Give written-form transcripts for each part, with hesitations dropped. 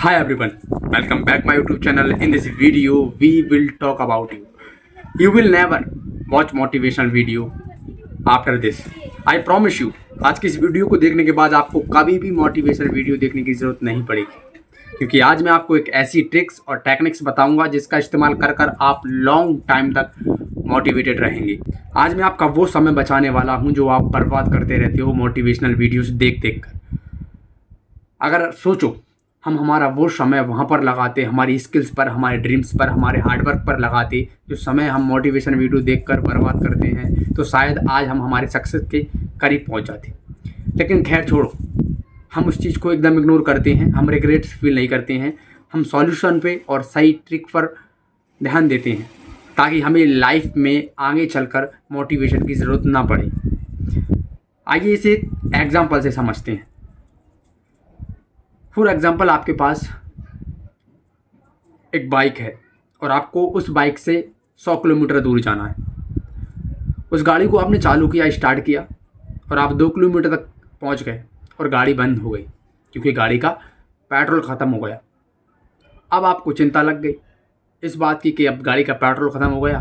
Hi everyone, welcome back my YouTube channel. In this video, we will talk about you. You will never watch motivational video after this. I promise you. आज की इस video को देखने के बाद आपको कभी भी मोटिवेशनल वीडियो देखने की ज़रूरत नहीं पड़ेगी, क्योंकि आज मैं आपको एक ऐसी ट्रिक्स और टेक्निक्स बताऊंगा जिसका इस्तेमाल कर कर आप लॉन्ग टाइम तक मोटिवेटेड रहेंगे। आज मैं आपका वो समय बचाने वाला हूं जो आप बर्बाद करते रहते हो मोटिवेशनल वीडियोस देख देख कर। अगर सोचो हम हमारा वो समय वहाँ पर लगाते, हमारी स्किल्स पर, हमारे ड्रीम्स पर, हमारे हार्डवर्क पर लगाते, जो समय हम मोटिवेशन वीडियो देखकर बर्बाद करते हैं, तो शायद आज हम हमारे सक्सेस के करीब पहुँच जाते। लेकिन खैर छोड़ो, हम उस चीज़ को एकदम इग्नोर करते हैं, हम रिग्रेट्स फील नहीं करते हैं, हम सॉल्यूशन पे और सही ट्रिक पर ध्यान देते हैं ताकि हमें लाइफ में आगे चलकर मोटिवेशन की ज़रूरत ना पड़े। आइए इसे एग्जाम्पल से समझते हैं। फॉर एग्ज़ाम्पल, आपके पास एक बाइक है और आपको उस बाइक से 100 किलोमीटर दूर जाना है। उस गाड़ी को आपने चालू किया, स्टार्ट किया और आप 2 किलोमीटर तक पहुंच गए और गाड़ी बंद हो गई क्योंकि गाड़ी का पेट्रोल ख़त्म हो गया। अब आपको चिंता लग गई इस बात की कि अब गाड़ी का पेट्रोल ख़त्म हो गया,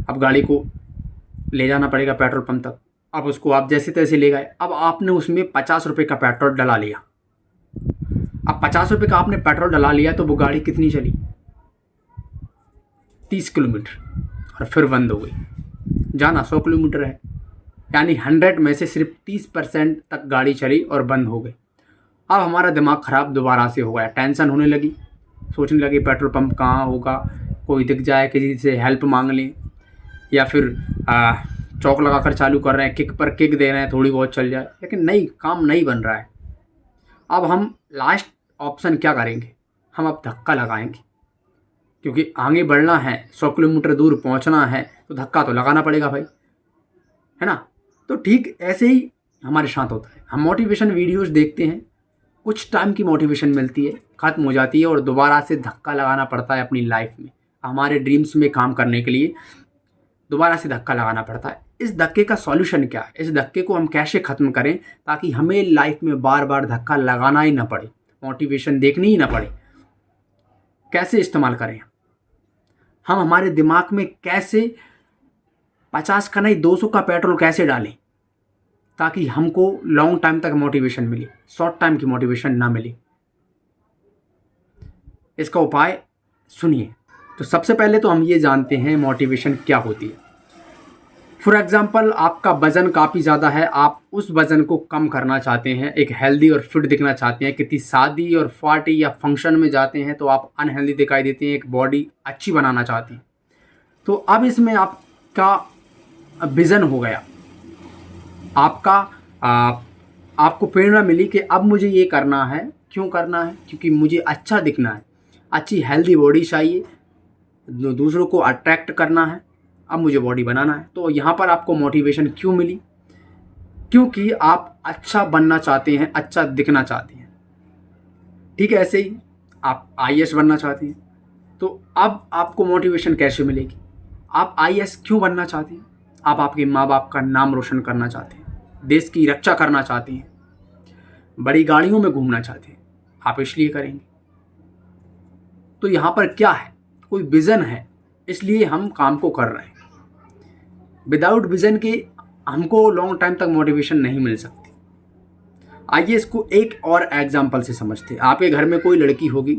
अब गाड़ी को ले जाना पड़ेगा पेट्रोल पंप तक। अब उसको आप जैसे तैसे ले गए। अब आपने उसमें 50 रुपये का पेट्रोल डला लिया। अब 50 रुपये का आपने पेट्रोल डला लिया तो वो गाड़ी कितनी चली? 30 किलोमीटर और फिर बंद हो गई। जाना 100 किलोमीटर है, यानी 100 में से सिर्फ 30% तक गाड़ी चली और बंद हो गई। अब हमारा दिमाग ख़राब दोबारा से हो गया, टेंशन होने लगी, सोचने लगी पेट्रोल पंप कहाँ होगा, कोई दिख जाए, किसी से हेल्प मांग लें, या फिर चौक लगा कर चालू कर रहे हैं, किक पर किक दे रहे हैं, थोड़ी बहुत चल जाए, लेकिन नहीं, काम नहीं बन रहा है। अब हम लास्ट ऑप्शन क्या करेंगे? हम अब धक्का लगाएंगे, क्योंकि आगे बढ़ना है, 100 किलोमीटर दूर पहुंचना है तो धक्का तो लगाना पड़ेगा भाई, है ना। तो ठीक ऐसे ही हमारे साथ होता है। हम मोटिवेशन वीडियोस देखते हैं, कुछ टाइम की मोटिवेशन मिलती है, ख़त्म हो जाती है और दोबारा से धक्का लगाना पड़ता है अपनी लाइफ में। हमारे ड्रीम्स में काम करने के लिए दोबारा से धक्का लगाना पड़ता है। इस धक्के का सॉल्यूशन क्या है? इस धक्के को हम कैसे ख़त्म करें ताकि हमें लाइफ में बार बार धक्का लगाना ही ना पड़े, मोटिवेशन देखनी ही ना पड़े? कैसे इस्तेमाल करें हम हमारे दिमाग में? कैसे 50 का नहीं 200 का पेट्रोल कैसे डालें ताकि हमको लॉन्ग टाइम तक मोटिवेशन मिले, शॉर्ट टाइम की मोटिवेशन ना मिले? इसका उपाय सुनिए। तो सबसे पहले तो हम ये जानते हैं मोटिवेशन क्या होती है। फॉर एग्ज़ाम्पल, आपका वज़न काफ़ी ज़्यादा है, आप उस वज़न को कम करना चाहते हैं, एक हेल्दी और फिट दिखना चाहते हैं। किसी शादी और पार्टी या फंक्शन में जाते हैं तो आप अनहेल्दी दिखाई देते हैं, एक बॉडी अच्छी बनाना चाहते हैं। तो अब इसमें आपका विज़न हो गया, आपको प्रेरणा मिली कि अब मुझे ये करना है। क्यों करना है? क्योंकि मुझे अच्छा दिखना है, अच्छी हेल्दी बॉडी चाहिए, दूसरों को अट्रैक्ट करना है, अब मुझे बॉडी बनाना है। तो यहाँ पर आपको मोटिवेशन क्यों मिली? क्योंकि आप अच्छा बनना चाहते हैं, अच्छा दिखना चाहते हैं। ठीक है, ऐसे ही आप आईएएस बनना चाहते हैं, तो अब आपको मोटिवेशन कैसे मिलेगी? आप आईएएस क्यों बनना चाहते हैं? आप आपके माँ बाप का नाम रोशन करना चाहते हैं, देश की रक्षा करना चाहते हैं, बड़ी गाड़ियों में घूमना चाहते हैं, आप इसलिए करेंगे। तो यहाँ पर क्या है? कोई विज़न है, इसलिए हम काम को कर रहे हैं। विदाउट विज़न के हमको लॉन्ग टाइम तक मोटिवेशन नहीं मिल सकती। आइए इसको एक और एग्जांपल से समझते हैं। आपके घर में कोई लड़की होगी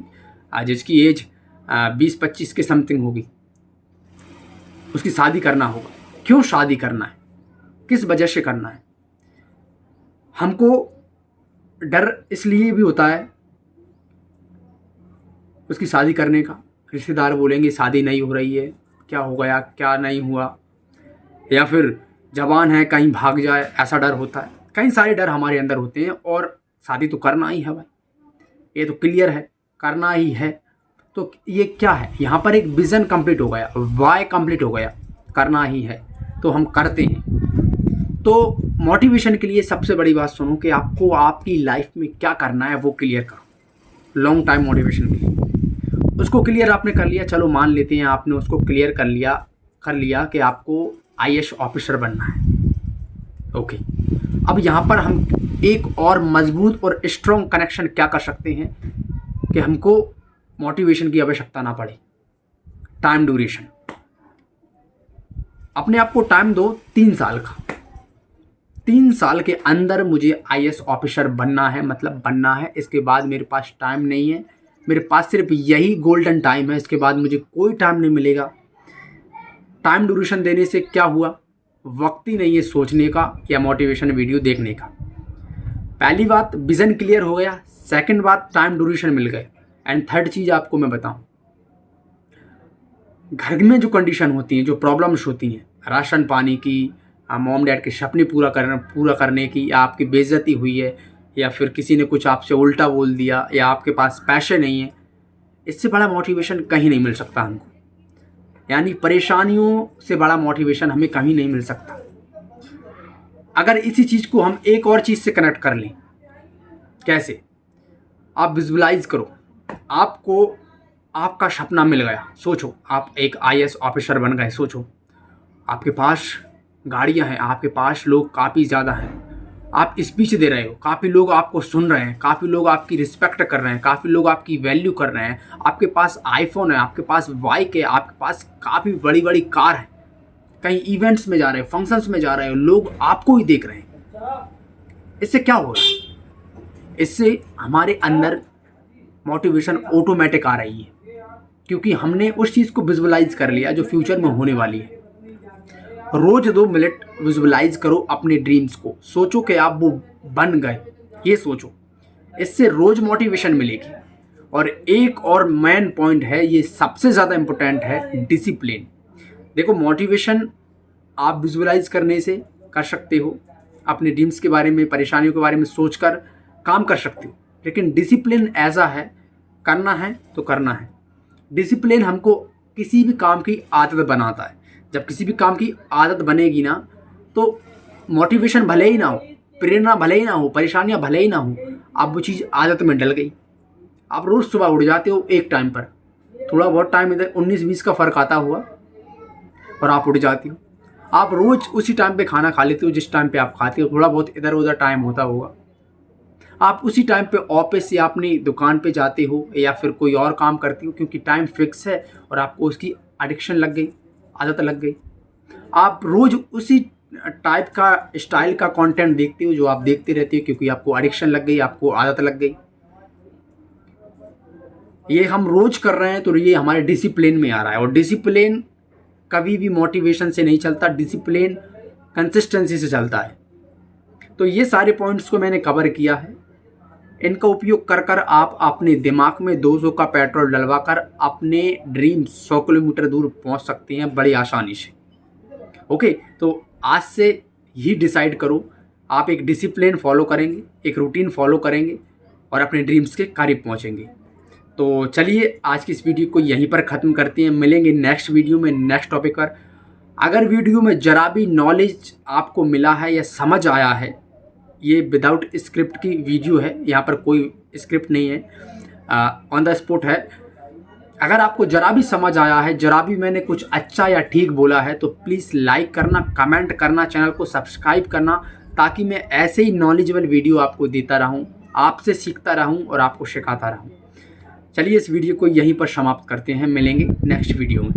जिसकी एज 20-25 के समथिंग होगी, उसकी शादी करना होगा। क्यों शादी करना है? किस वजह से करना है? हमको डर इसलिए भी होता है उसकी शादी करने का, रिश्तेदार बोलेंगे शादी नहीं हो रही है, क्या हो गया, क्या नहीं हुआ, या फिर जवान है कहीं भाग जाए, ऐसा डर होता है। कई सारे डर हमारे अंदर होते हैं और शादी तो करना ही है भाई, ये तो क्लियर है, करना ही है। तो ये क्या है? यहाँ पर एक विज़न कंप्लीट हो गया, वाई कंप्लीट हो गया, करना ही है तो हम करते हैं। तो मोटिवेशन के लिए सबसे बड़ी बात सुनो कि आपको आपकी लाइफ में क्या करना है वो क्लियर करो। लॉन्ग टाइम मोटिवेशन के लिए उसको क्लियर आपने कर लिया, चलो मान लेते हैं आपने उसको क्लियर कर लिया कि आपको आईएएस ऑफिसर बनना है। ओके, अब यहाँ पर हम एक और मजबूत और स्ट्रॉन्ग कनेक्शन क्या कर सकते हैं कि हमको मोटिवेशन की आवश्यकता ना पड़े। Time duration. अपने आप को टाइम दो 3 साल का। 3 साल के अंदर मुझे आईएएस ऑफिसर बनना है, मतलब बनना है। इसके बाद मेरे पास टाइम नहीं है, मेरे पास सिर्फ यही गोल्डन टाइम है, इसके बाद मुझे कोई टाइम नहीं मिलेगा। टाइम ड्यूरेशन देने से क्या हुआ? वक्त ही नहीं है सोचने का या मोटिवेशन वीडियो देखने का। पहली बात विजन क्लियर हो गया, सेकंड बात टाइम ड्यूरेशन मिल गए, एंड थर्ड चीज़ आपको मैं बताऊं, घर में जो कंडीशन होती हैं, जो प्रॉब्लम्स होती हैं, राशन पानी की, मॉम डैड के सपने पूरा करने की, या आपकी बेइज्जती हुई है, या फिर किसी ने कुछ आपसे उल्टा बोल दिया, या आपके पास पैसे नहीं है, इससे बड़ा मोटिवेशन कहीं नहीं मिल सकता हमको। यानी परेशानियों से बड़ा मोटिवेशन हमें कहीं नहीं मिल सकता। अगर इसी चीज़ को हम एक और चीज़ से कनेक्ट कर लें, कैसे? आप विजुअलाइज करो, आपको आपका सपना मिल गया। सोचो आप एक आईएएस ऑफिसर बन गए। सोचो आपके पास गाड़ियां हैं, आपके पास लोग काफ़ी ज़्यादा हैं, आप स्पीच दे रहे हो, काफ़ी लोग आपको सुन रहे हैं, काफ़ी लोग आपकी रिस्पेक्ट कर रहे हैं, काफ़ी लोग आपकी वैल्यू कर रहे हैं, आपके पास आईफोन है, आपके पास बाइक है, आपके पास काफ़ी बड़ी बड़ी कार है, कहीं इवेंट्स में जा रहे हो, फंक्शंस में जा रहे हो, लोग आपको ही देख रहे हैं। इससे क्या हो रहा है? इससे हमारे अंदर मोटिवेशन ऑटोमेटिक आ रही है, क्योंकि हमने उस चीज़ को विजुअलाइज कर लिया जो फ्यूचर में होने वाली है। रोज 2 मिनट विजुअलाइज करो अपने ड्रीम्स को, सोचो कि आप वो बन गए, ये सोचो। इससे रोज मोटिवेशन मिलेगी। और एक और मेन पॉइंट है, ये सबसे ज़्यादा इम्पोर्टेंट है, डिसिप्लिन। देखो मोटिवेशन आप विजुअलाइज करने से कर सकते हो, अपने ड्रीम्स के बारे में, परेशानियों के बारे में सोचकर काम कर सकते हो, लेकिन डिसिप्लिन ऐसा है, करना है तो करना है। डिसिप्लिन हमको किसी भी काम की आदत बनाता है। जब किसी भी काम की आदत बनेगी ना, तो मोटिवेशन भले ही ना हो, प्रेरणा भले ही ना हो, परेशानियां भले ही ना हो, आप वो चीज़ आदत में डल गई। आप रोज़ सुबह उठ जाते हो एक टाइम पर, थोड़ा बहुत टाइम इधर 19-20 का फ़र्क आता हुआ, और आप उठ जाते हो। आप रोज़ उसी टाइम पे खाना खा लेते हो जिस टाइम पे आप खाते हो, थोड़ा बहुत इधर उधर टाइम होता होगा। आप उसी टाइम पे ऑफिस या अपनी दुकान पे जाते हो, या फिर कोई और काम करते हो, क्योंकि टाइम फिक्स है और आपको उसकी एडिक्शन लग गई, आदत लग गई। आप रोज़ उसी टाइप का स्टाइल का कंटेंट देखते हो जो आप देखते रहते हो, क्योंकि आपको एडिक्शन लग गई, आपको आदत लग गई। ये हम रोज कर रहे हैं तो ये हमारे डिसिप्लिन में आ रहा है, और डिसिप्लिन कभी भी मोटिवेशन से नहीं चलता, डिसिप्लिन कंसिस्टेंसी से चलता है। तो ये सारे पॉइंट्स को मैंने कवर किया है। इनका उपयोग कर कर आप अपने दिमाग में 200 का पेट्रोल डलवा कर अपने ड्रीम 100 किलोमीटर दूर पहुंच सकते हैं बड़ी आसानी से। ओके, तो आज से ही डिसाइड करो, आप एक डिसिप्लिन फॉलो करेंगे, एक रूटीन फॉलो करेंगे और अपने ड्रीम्स के करीब पहुंचेंगे। तो चलिए आज की इस वीडियो को यहीं पर ख़त्म करते हैं, मिलेंगे नेक्स्ट वीडियो में नेक्स्ट टॉपिक पर। अगर वीडियो में जरा भी नॉलेज आपको मिला है या समझ आया है, ये विदाउट स्क्रिप्ट की वीडियो है, यहाँ पर कोई स्क्रिप्ट नहीं है, ऑन द स्पॉट है। अगर आपको जरा भी समझ आया है, जरा भी मैंने कुछ अच्छा या ठीक बोला है, तो प्लीज़ लाइक करना, कमेंट करना, चैनल को सब्सक्राइब करना, ताकि मैं ऐसे ही नॉलेजेबल वीडियो आपको देता रहूं, आपसे सीखता रहूं और आपको सिखाता रहूं। चलिए इस वीडियो को यहीं पर समाप्त करते हैं, मिलेंगे नेक्स्ट वीडियो में।